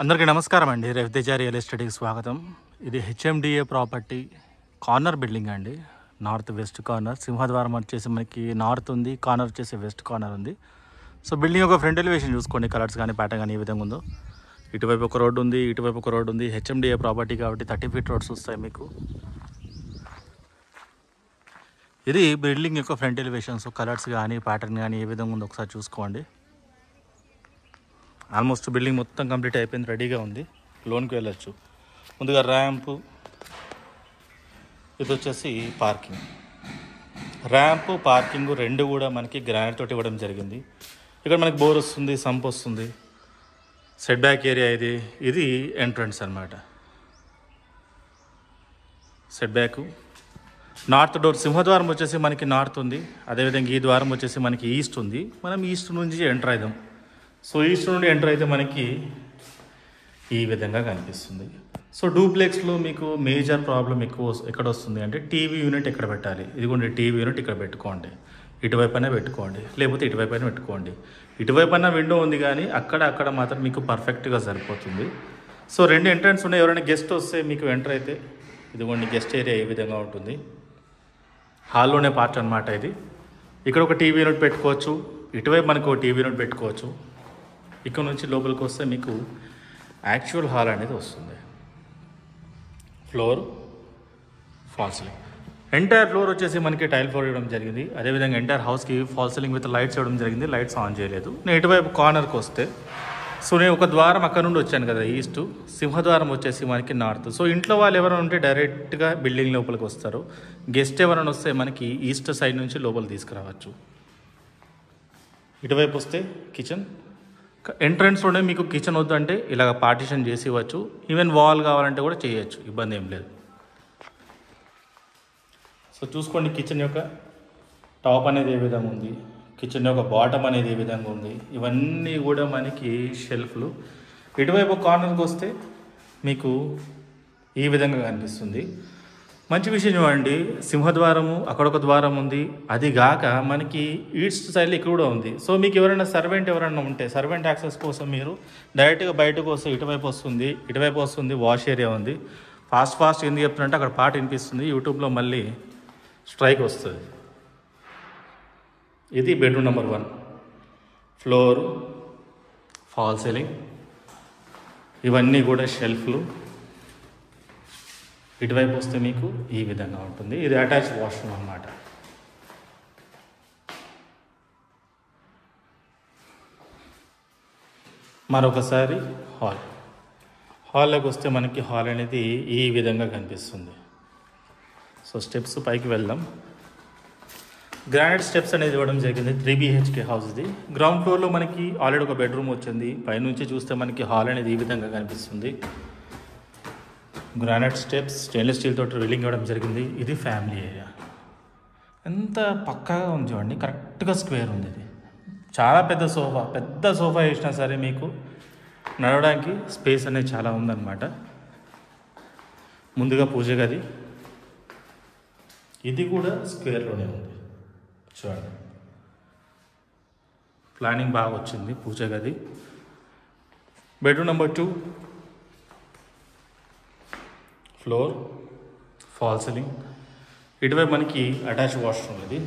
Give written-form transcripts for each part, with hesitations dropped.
అందరికీ నమస్కారం అండి. రవితేజ రియల్ ఎస్టేట్కి స్వాగతం. ఇది హెచ్ఎండిఏ ప్రాపర్టీ కార్నర్ బిల్డింగ్ అండి. North west corner. సింహద్వారం వచ్చేసి మనకి నార్త్ ఉంది, కార్నర్ వచ్చేసి వెస్ట్ కార్నర్ ఉంది. సో బిల్డింగ్ ఒక ఫ్రంట్ ఎలివేషన్ చూసుకోండి, కలర్స్ కానీ ప్యాటర్న్ కానీ ఏ విధంగా ఉందో. ఇటువైపు ఒక రోడ్డు ఉంది, ఇటువైపు ఒక రోడ్డు ఉంది. హెచ్ఎండిఏ ప్రాపర్టీ కాబట్టి 30 feet రోడ్స్ వస్తాయి మీకు. ఇది బిల్డింగ్ యొక్క ఫ్రంట్ ఎలివేషన్స్, కలర్స్ కానీ ప్యాటర్న్ కానీ ఏ విధంగా ఉందో ఒకసారి చూసుకోండి. ఆల్మోస్ట్ బిల్డింగ్ మొత్తం కంప్లీట్ అయిపోయింది, రెడీగా ఉంది. లోన్కి వెళ్ళొచ్చు. ముందుగా ర్యాంపు, ఇది వచ్చేసి పార్కింగ్. ర్యాంపు పార్కింగ్ రెండు కూడా మనకి గ్రానైట్ తోటి ఇవ్వడం జరిగింది. ఇక్కడ మనకి బోర్ వస్తుంది, సంప్ వస్తుంది. సెట్ బ్యాక్ ఏరియా ఇది ఎంట్రన్స్ అన్నమాట. Set back north door. సింహద్వారం వచ్చేసి మనకి నార్త్ ఉంది, అదేవిధంగా ఈ ద్వారం వచ్చేసి మనకి ఈస్ట్ ఉంది. మనం ఈస్ట్ నుంచి ఎంటర్ అవుదాం. సో ఈస్ట్ నుండి ఎంటర్ అయితే మనకి ఈ విధంగా కనిపిస్తుంది. సో డూప్లెక్స్లో మీకు మేజర్ ప్రాబ్లం ఎక్కడ వస్తుంది అంటే టీవీ యూనిట్ ఎక్కడ పెట్టాలి. ఇదిగోండి టీవీ యూనిట్ ఇక్కడ పెట్టుకోండి, ఇటువైపు అయినా పెట్టుకోండి, లేకపోతే ఇటువైపు అయినా పెట్టుకోండి. ఇటువైపు అయినా విండో ఉంది కానీ అక్కడ మాత్రం మీకు పర్ఫెక్ట్గా సరిపోతుంది. సో రెండు ఎంట్రన్స్ ఉన్నాయి. ఎవరైనా గెస్ట్ వస్తే మీకు ఎంటర్ అయితే ఇదిగోండి గెస్ట్ ఏరియా ఏ విధంగా ఉంటుంది. హాల్లోనే పార్ట్ అనమాట ఇది. ఇక్కడ ఒక టీవీ యూనిట్ పెట్టుకోవచ్చు, ఇటువైపు మనకు ఒక టీవీ యూనిట్ పెట్టుకోవచ్చు. ఇక్కడ నుంచి లోపలికి వస్తే మీకు యాక్చువల్ హాల్ అనేది వస్తుంది. Floor fall ceiling. Entire floor వచ్చేసి మనకి టైల్ ఫ్లోర్ ఇవ్వడం జరిగింది. అదేవిధంగా ఎంటైర్ హౌస్కి ఫాల్ సీలింగ్ విత్ లైట్స్ ఇవ్వడం జరిగింది. లైట్స్ ఆన్ చేయలేదు. నేను ఇటువైపు కార్నర్కి వస్తే, సో నేను ఒక ద్వారం అక్కడ నుండి వచ్చాను కదా ఈస్ట్, సింహద్వారం వచ్చేసి మనకి నార్త్. సో ఇంట్లో వాళ్ళు ఎవరైనా ఉంటే డైరెక్ట్గా బిల్డింగ్ లోపలికి వస్తారు. గెస్ట్ ఎవరైనా వస్తే మనకి ఈస్ట్ సైడ్ నుంచి లోపల తీసుకురావచ్చు. ఇటువైపు వస్తే కిచెన్. ఎంట్రన్స్లోనే మీకు కిచెన్ వద్దంటే ఇలాగ పార్టిషన్ చేసి ఇవ్వచ్చు. ఈవెన్ వాల్ కావాలంటే కూడా చేయొచ్చు, ఇబ్బంది ఏం లేదు. సో చూసుకోండి కిచెన్ యొక్క టాప్ అనేది ఏ విధంగా ఉంది, కిచెన్ యొక్క బాటమ్ అనేది ఏ విధంగా ఉంది. ఇవన్నీ కూడా మనకి షెల్ఫ్లు. ఇటువైపు కార్నర్కి వస్తే మీకు ఈ విధంగా కనిపిస్తుంది. మంచి విషయం చూడండి, సింహద్వారము అక్కడొక ద్వారం ఉంది, అది గాక మనకి ఈస్ట్ సైడ్లో ఇక్కడ కూడా ఉంది. సో మీకు ఎవరైనా సర్వెంట్ ఎవరైనా ఉంటే సర్వెంట్ యాక్సెస్ కోసం మీరు డైరెక్ట్గా బయటకు వస్తే ఇటువైపు వస్తుంది వాష్ ఏరియా ఉంది. ఫాస్ట్ ఎందుకు చెప్తున్నట్టే అక్కడ పాట వినిపిస్తుంది, యూట్యూబ్లో మళ్ళీ స్ట్రైక్ వస్తుంది. ఇది bedroom number 1. Floor, fall ceiling, ఇవన్నీ కూడా షెల్ఫ్లు. ఇటువైపు వస్తే మీకు ఈ విధంగా ఉంటుంది. ఇది అటాచ్ వాష్రూమ్ అన్నమాట. మరొకసారి హాల్లోకి వస్తే మనకి హాల్ అనేది ఈ విధంగా కనిపిస్తుంది. సో స్టెప్స్ పైకి వెళ్దాం. గ్రానైట్ స్టెప్స్ అనేది ఇవ్వడం జరిగింది. 3 BHK హౌస్ ఇది. గ్రౌండ్ ఫ్లోర్లో మనకి ఆల్రెడీ ఒక బెడ్రూమ్ వచ్చింది. పైనుంచి చూస్తే మనకి హాల్ అనేది ఈ విధంగా కనిపిస్తుంది. గ్రానైట్ స్టెప్స్, స్టెయిన్లెస్ స్టీల్ తోటి రిల్లింగ్ ఇవ్వడం జరిగింది. ఇది ఫ్యామిలీ ఏరియా. ఎంత పక్కాగా ఉంది చూడండి, కరెక్ట్గా స్క్వేర్ ఉంది. ఇది చాలా పెద్ద సోఫా వేసినా సరే మీకు నడవడానికి స్పేస్ అనేది చాలా ఉందన్నమాట. ముందుగా పూజ గది, ఇది కూడా స్క్వేర్లోనే ఉంది చూడండి. ప్లానింగ్ బాగా వచ్చింది. పూజ గది, bedroom number 2, floor, fall ceiling. ఇటువైపు మనకి అటాచ్ వాష్రూమ్. ఇది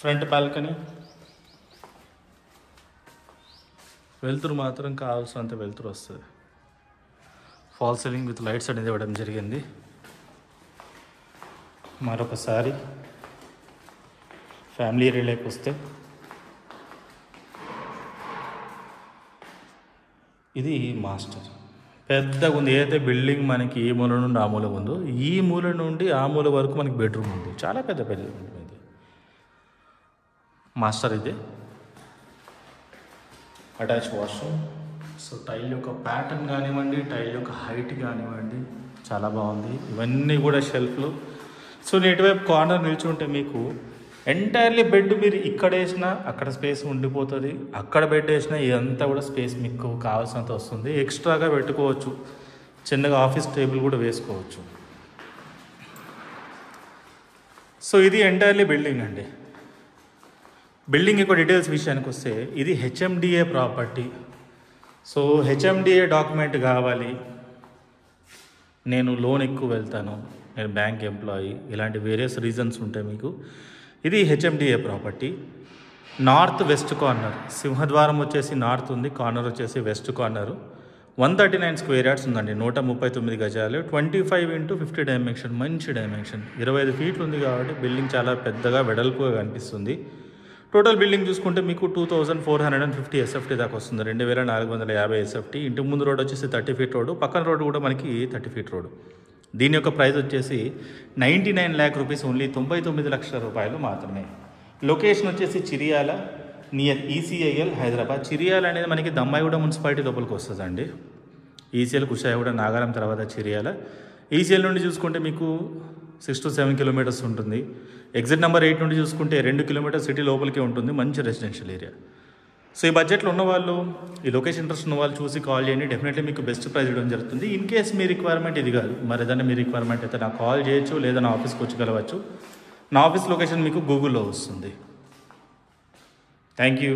ఫ్రంట్ బాల్కనీ. వెలుతురు మాత్రం కావాల్సినంత వెలుతురు వస్తుంది. ఫాల్ సీలింగ్ విత్ లైట్స్ అనేది ఇవ్వడం జరిగింది. మరొకసారి ఫ్యామిలీ ఏరియాలోకి వస్తే ఇది మాస్టర్. పెద్దగా ఉంది. ఏదైతే బిల్డింగ్ మనకి ఈ మూల నుండి ఆ మూల ఉందో, ఈ మూల నుండి ఆ మూల వరకు మనకి బెడ్రూమ్ ఉంది. చాలా పెద్ద బెడ్రూమ్ ఇది. మాస్టర్ ఇది. Attach washroom. సో టైల్ యొక్క ప్యాటర్న్ కానివ్వండి, టైల్ యొక్క హైట్ కానివ్వండి, చాలా బాగుంది. ఇవన్నీ కూడా షెల్ఫ్లు. సో నేను ఇటువైపు కార్నర్ నిల్చుంటే మీకు ఎంటైర్లీ బెడ్ మీరు ఇక్కడ వేసినా అక్కడ స్పేస్ ఉండిపోతుంది, అక్కడ బెడ్ వేసినా ఇదంతా కూడా స్పేస్ మీకు కావాల్సినంత వస్తుంది. ఎక్స్ట్రాగా పెట్టుకోవచ్చు, చిన్నగా ఆఫీస్ టేబుల్ కూడా వేసుకోవచ్చు. సో ఇది ఎంటైర్లీ బిల్డింగ్ అండి. బిల్డింగ్ యొక్క డీటెయిల్స్ విషయానికి వస్తే ఇది HMDA property. So HMDA document కావాలి, నేను లోన్ ఎక్కువ వెళ్తాను, నేను బ్యాంక్ ఎంప్లాయీ, ఇలాంటి వేరియస్ రీజన్స్ ఉంటాయి మీకు. ఇది HMDA property. North west corner, సింహద్వారం వచ్చేసి నార్త్ ఉంది, కార్నర్ వచ్చేసి వెస్ట్ కార్నరు. 139 స్క్వేర్ యార్డ్స్ ఉందండి, 139 గజాలు, 25x50 డైమెన్షన్, మంచి డైమెన్షన్, 25 ఫీట్లు ఉంది కాబట్టి బిల్డింగ్ చాలా పెద్దగా వెడల్పుగా కనిపిస్తుంది. టోటల్ బిల్డింగ్ చూసుకుంటే మీకు 2450 ఎస్ఎఫ్టీ దాకా వస్తుంది, 2450 ఎస్ఎఫ్టీ. ఇంటి ముందు రోడ్ వచ్చేసి 30 ఫీట్ రోడ్డు, పక్కన రోడ్డు కూడా మనకి 30 ఫీట్ రోడ్డు. దీని యొక్క ప్రైస్ వచ్చేసి 99 lakh రూపీస్, ఓన్లీ 99 లక్షల రూపాయలు మాత్రమే. లొకేషన్ వచ్చేసి చిరియాల, నియర్ ఈసీఐఎల్, హైదరాబాద్. చిరియాల అనేది మనకి దమ్మాయిగూడ మున్సిపాలిటీ లోపలికి వస్తుందండి. ఈసీఎల్ కుషాయిగూడ నాగారం తర్వాత చిరియాల. ఈసీఎల్ నుండి చూసుకుంటే మీకు 6 to 7 కిలోమీటర్స్ ఉంటుంది. ఎగ్జిట్ నెంబర్ 8 నుండి చూసుకుంటే 2 కిలోమీటర్స్ సిటీ లోపలికి ఉంటుంది, మంచి రెసిడెన్షియల్ ఏరియా. సో ఈ బడ్జెట్లో ఉన్నవాళ్ళు, ఈ లొకేషన్ ఇంట్రెస్ట్ ఉన్న వాళ్ళు చూసి కాల్ చేయండి, డెఫినెట్లీ మీకు బెస్ట్ ప్రైస్ ఇవ్వడం జరుగుతుంది. ఇన్ కేస్ మీ రిక్వైర్మెంట్ ఇది కాదు, మరి ఏదైనా మీ రిక్వైర్మెంట్ అయితే నాకు కాల్ చేయొచ్చు, లేదా నా ఆఫీస్కి వచ్చి కలవచ్చు. నా ఆఫీస్ లొకేషన్ మీకు గూగుల్లో వస్తుంది. Thank you.